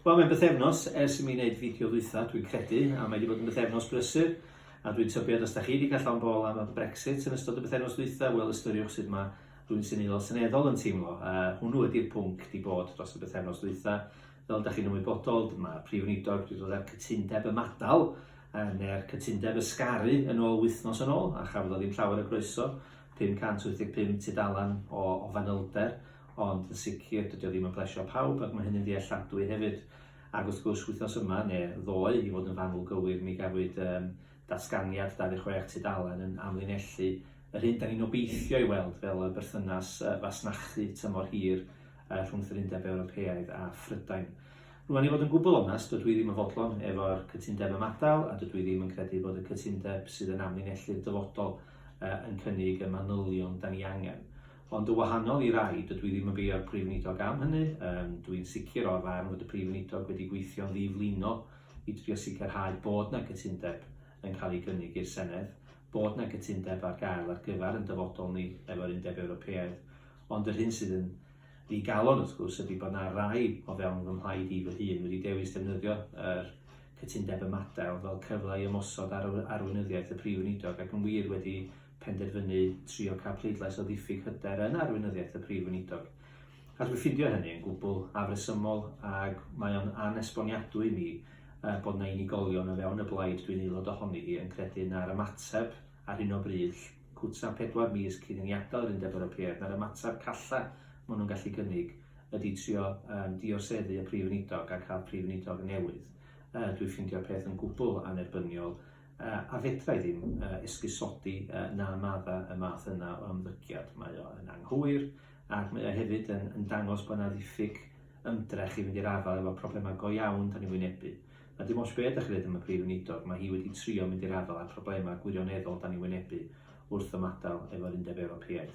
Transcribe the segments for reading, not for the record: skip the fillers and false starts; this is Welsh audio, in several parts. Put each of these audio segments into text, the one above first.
Wel, mae'n bythefnos ers i mi wneud fideo ddwytha, dwi'n credu, a mae wedi bod yn bythefnos brysur. A dwi'n tybio os da chi wedi cael llawn bol am y Brexit yn ystod y bythefnos ddwytha, wel ystyriwch sydd mae rhywun sy'n aelod seneddol yn teimlo. Hwnnw ydy'r pwnc di bod dros y bythefnos ddwytha. Fel da chi'n ymwybodol, mae prif weinidog wedi dod â'r cytundeb ymadal, neu'r cytundeb ysgaru yn ôl Wythnos yn ôl, a chafodd o ddim llawer y groeso, 585 tudalan o fanylder, ond yn sicr dydy o ddim yn plesio pawb, ac mae hynny'n dealladwy hefyd. Ac wrth gwrs wythnos yma, neu ddoe, i fod yn fanwl gywir, mi gafwyd datganiad 26 tudalan yn amlinellu yr hyn da ni'n obeithio i weld fel y berthynas fasnachu tymor hir rhwng yr Undeb Ewropeaidd a Phrydain. Rwy'n i fod yn gwbl onast, dydw i ddim yn fodlon efo'r cytundeb ymadal, a dydw i ddim yn credu bod y cytundeb sydd yn amlinellu'r dyfodol yn cynnig y manylion da ni angen. Ond y wahanol i rai, dydw i ddim yn beio'r prif weinidog am hynny. Dwi'n sicr o'r farn fod y prif weinidog wedi gweithio'n ddiflino i drio sicrhau bod na gytundeb yn cael ei gynnig i'r Senedd, bod na gytundeb ar gael ar gyfer yn dyfodol ni efo'r Undeb Ewropeaidd. Ond yr hyn sydd yn ddigalon wrth gwrs ydy bod na rai o fewn fy mhlaid i fy hun wedi dewis defnyddio yr cytundeb ymadel fel cyfle i ymosod ar arweinyddiaeth y prif weinidog, ac yn wir wedi penderfynu trio cael pleidlais o ddiffyg hyder yn arweinyddiaeth y prif weinidog. A dwi'n ffindio hynny yn gwbl afresymol, ac mae o'n anesboniadwy i mi bod na unigolion o fewn y blaid dwi'n aelod ohoni hi yn credu na'r ymateb ar hyn o bryd, cwta 4 mis cyn i ni adael yr Undeb Ewropeaidd, na'r ymateb calla maen nhw'n gallu gynnig ydy trio dioseddu y prif weinidog a cael prif weinidog newydd. Dwi'n ffindio'r peth yn gwbl anerbyniol, a fedra i ddim esgusodi na madda y math yna o ymddygiad. Mae o'n anghywir, ac mae o hefyd yn dangos bod yna ddiffyg ymdrech i fynd i'r afel efo problemau go iawn da ni wynebu. A dim os beth ydych chi'n dweud am y prif weinidog, mae hi wedi trio mynd i'r afel â problemau gwirioneddol da ni wynebu wrth ymadael efo'r Undeb Ewropeaidd.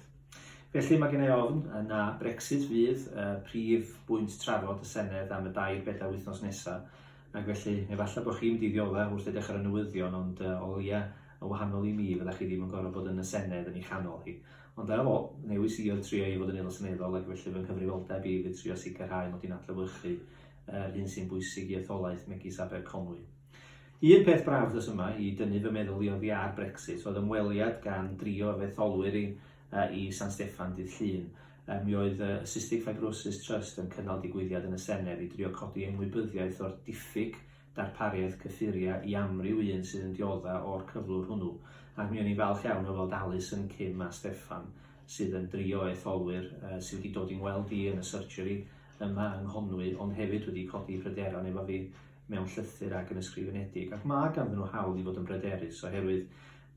Felly mae gen i ofn na Brexit fydd prif bwynt trafod y Senedd am y 2-3 wythnos nesaf, ac felly efallai bod chi'n mynd i ddiodda wrth edrych ar y newyddion, ond o leia y wahanol i mi fyddai chi ddim yn gorfod bod yn y Senedd yn ei chanol hi. Ond ar ôl, newis i oedd trio i fod yn aelod seneddol, ac felly fy nghyfrifoldeb i fydd trio sicrhau mod i'n adlewyrchu hyn sy'n bwysig i etholaeth megis Aberconwy. Un peth braf dros yma i dynnu fy meddwl i oddi ar Brexit oedd ymweliad gan drio o etholwyr i San Steffan dydd Llun. Mi oedd y Cystic Fibrosis Trust yn cynnal digwyddiad yn y Senedd i drio codi ymwybyddiaeth o'r diffyg darpariaeth cyffuria i amryw un sydd yn diodda o'r cyflwr hwnnw. Ac mi o'n i'n falch iawn o weld Alison, Kim a Steffan sydd yn drio etholwyr sydd wedi dod i'n weld i yn y surgery yma yng Nghonwy, ond hefyd wedi codi pryderon efo fi mewn llythyr ac yn ysgrifenedig. Ac mae ganddyn nhw hawl i fod yn bryderus oherwydd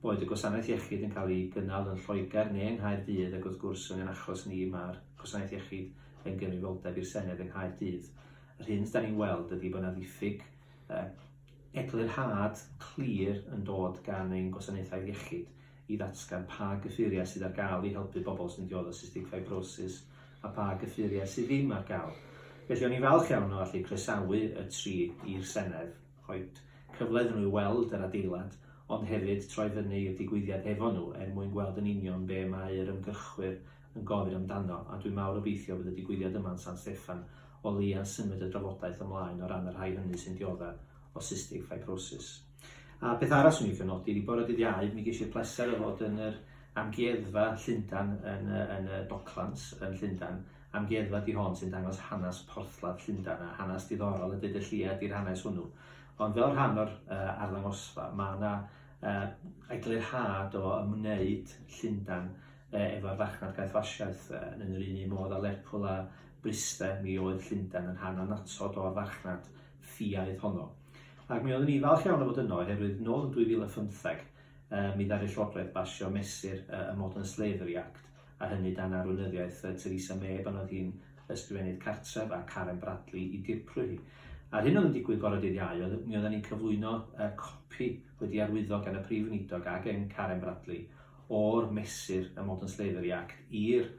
boed y gwasanaeth iechyd yn cael ei gynnal yn Lloegr neu yng Nghaerdydd, ac wrth gwrs yn achos ni mae'r gwasanaeth iechyd yn gyfrifoldeb i'r Senedd yng Nghaerdydd. Yr hyn da ni'n weld ydy bod yna ddiffyg eglurhad clir yn dod gan ein gwasanaethau iechyd i ddatgan pa gyffuriau sydd ar gael i helpu bobl sy'n diodd o cystic fibrosis a pa gyffuriau sydd ddim ar gael. Felly o'n i'n falch iawn o allu croesawu y 3 i'r Senedd, rhoid cyfle iddyn nhw i weld yr adeilad, ond hefyd troi fyny i'r digwyddiad efo nhw mwyn gweld yn union be mae'r ymgyrchwyr yn gofyn amdano, a dwi'n mawr obeithio bydd y digwyddiad yma'n San Steffan o leia symud y drafodaeth ymlaen o ran yr rhai hynny sy'n diodda o cystic fibrosis. A beth arall swn i'n cynodi, di bore dydd Iau, mi ges i'r pleser o fod yn yr amgueddfa Llundain yn y Docklands yn Llundain. Amgueddfa di hon sy'n dangos hanes porthladd Llundain a hanes diddorol y dydylliad i'r hanes hwnnw. Ond fel rhan o'r arddangosfa, mae yna eglurhad o ymwneud Llundain efo'r farchnad gaethwasiaeth yn yr un modd a Lerpwl a Bryste. Mi oedd Llundain yn rhan annatod o'r farchnad ffiaidd honno. Ac mi oeddwn i falch iawn o fod yno, oherwydd nôl yn 2015, mi ddaru Llywodraeth basio mesur y Modern Slavery Act, a hynny dan arweinyddiaeth Theresa May pan oedd hi'n ysgrifennydd cartref a Karen Bradley i dirprwy hi. A hyn oedd yn digwydd bore dydd Iau, mi oedden ni'n cyflwyno copi wedi arwyddo gan y prif weinidog ac Karen Bradley o'r mesur y Modern Slavery Act i'r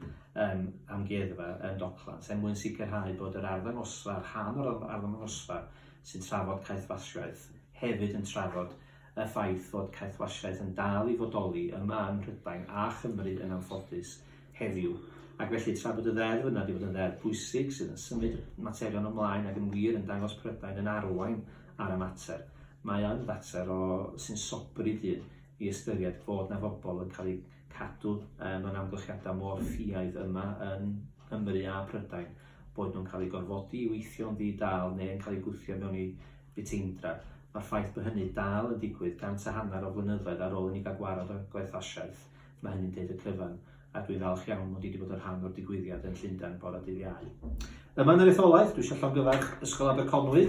amgueddfa yn Docklands, mwyn sicrhau bod yr arddangosfa, rhan o'r arddangosfa sy'n trafod caethwasiaeth hefyd yn trafod y ffaith fod caethwasiaeth yn dal i fodoli yma yn Prydain a Chymru yn anffodus heddiw, Ac felly tra bod y ddeddf yna wedi bod yn ddeddf pwysig sydd yn symud y materion ymlaen ac yn wir yn dangos Prydain yn arwain ar y mater, mae yn fater sy'n sobri dyn i ystyried fod na bobl yn cael eu cadw mewn amgylchiadau mor ffiaidd yma yn Nghymru a Prydain, bod nhw'n cael eu gorfodi i weithio'n ddi-dal neu yn cael eu gwthio mewn i buteindra. Mae'r ffaith bod hynny dal yn digwydd 100 o flynyddoedd ar ôl i ni gael gwarad o gwerthasiaeth. Mae hynny'n deud y cyfan, a dwi'n falch iawn mod i wedi bod yn rhan o'r digwyddiad yn Llundain bore dydd Iau. Yma yn yr etholaeth, dwi eisiau llongyfarch Ysgol Aberconwy.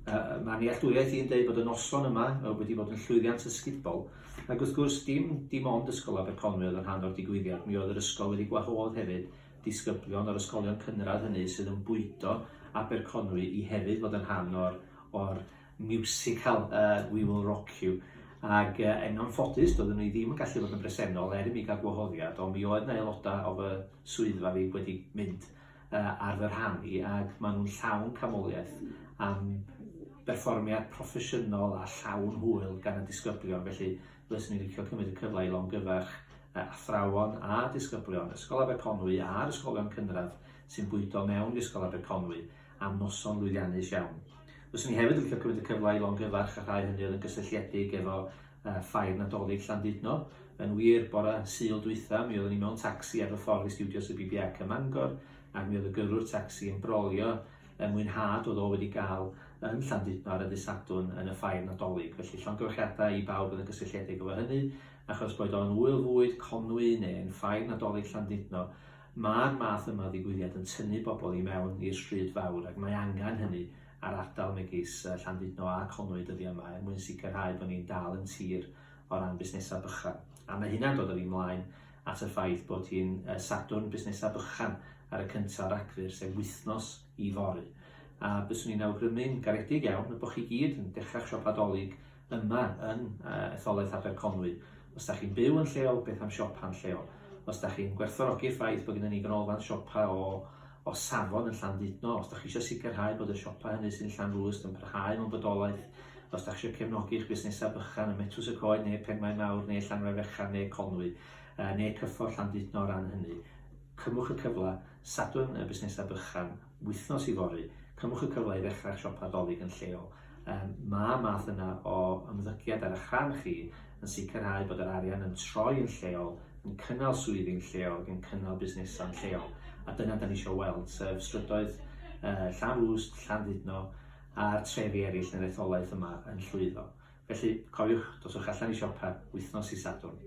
Mae nealltwriaeth i'n deud bod y noson yma wedi bod yn llwyddiant ysgubol. Ac wrth gwrs, dim ond Ysgol Aberconwy oedd yn rhan o'r digwyddiad, mi oedd yr ysgol wedi gwahodd hefyd disgyblion o'r ysgolion cynradd hynny sydd yn bwydo Aberconwy i hefyd fod yn rhan o'r musical We Will Rock You. Ac yn anffodus, doedden nhw ddim yn gallu bod yn bresennol i mi gael gwahoddiad, ond mi oedd yna aelodau o fy swyddfa fi wedi mynd ar fy rhan i, ac maen nhw'n llawn camoliaeth am berfformiad proffesiynol a llawn hwyl gan y disgyblion. Felly, fyswn ni'n licio cymryd y cyfle i longyfarch athrawon a disgyblion Ysgol Aberconwy a'r ysgolion cynradd sy'n bwydo mewn i Ysgol Aberconwy am noson lwyddiannus iawn. Fyswn ni hefyd yn licio cymryd y cyfle i longyfarch a rhai hynny oedd yn gysylltiedig efo Ffair Nadolig Llandudno. Yn wir, bore Sul dwytha, mi oeddwn ni mewn tacsi ar y ffordd i studios y BBA ym Mangor, ac mi oedd y gyrrwr tacsi yn brolio mwynhad oedd o wedi gael yn Llandudno ar y dydd Sadwrn yn y Ffair Nadolig. Felly llongyfarchiadau i bawb yn y gysylltiedig efo hynny, achos bod o'n wyl fwyd Conwy neu'n Ffair Nadolig Llandudno, mae'r math yma o ddigwyddiad yn tynnu bobl i mewn i'r stryd fawr, ac mae angen hynny ar ardal megis Llandudno a Conwy dyddiau yma, mwyn sicrhau bod ni'n dal yn tir o ran busnesau bychan. A mae hynna'n dod o fi mlaen at y ffaith bod hi'n Sadwrn busnesau bychan ar y cyntaf o'r Rhagfyr, sef Wythnos i fory. A byswn ni'n awgrymu'n garedig iawn y bod chi gyd yn dechrau'ch siop Nadolig yma yn etholaeth Aberconwy. Os da chi'n byw yn lleol, beth am siopa'n lleol. Os da chi'n gwerthfawrogi'r ffaith bod gennym ni ganolfan siopa o safon yn Llandudno, os da chi eisiau sicrhau bod y siopa hynny sy'n Llanrwst yn parhau mewn bodolaeth, os da chi eisiau cefnogi'ch busnesau bychan yn Metws y Coed neu Penmaen Mawr neu Llanrefechan neu Conwy, neu cyffwrdd Llandudno o ran hynny, cymwch y cyfle, Sadwrn y busnesau bychan, Wythnos i fory, cymwch y cyfle i ddechrau'ch siopa Nadolig yn lleol. Mae math yna o ymddygiad ar eich rhan chi yn sicrhau bod yr arian yn troi yn lleol, yn cynnal swyddi'n lleol, yn cynnal busnesau'n lleol. A dyna da ni eisiau weld, sef strydoedd Llanrwst, Llandudno a'r trefi eraill yn yr etholaeth yma yn llwyddo. Felly, cofiwch, doswch allan i siopa Wythnos i Sadwrn.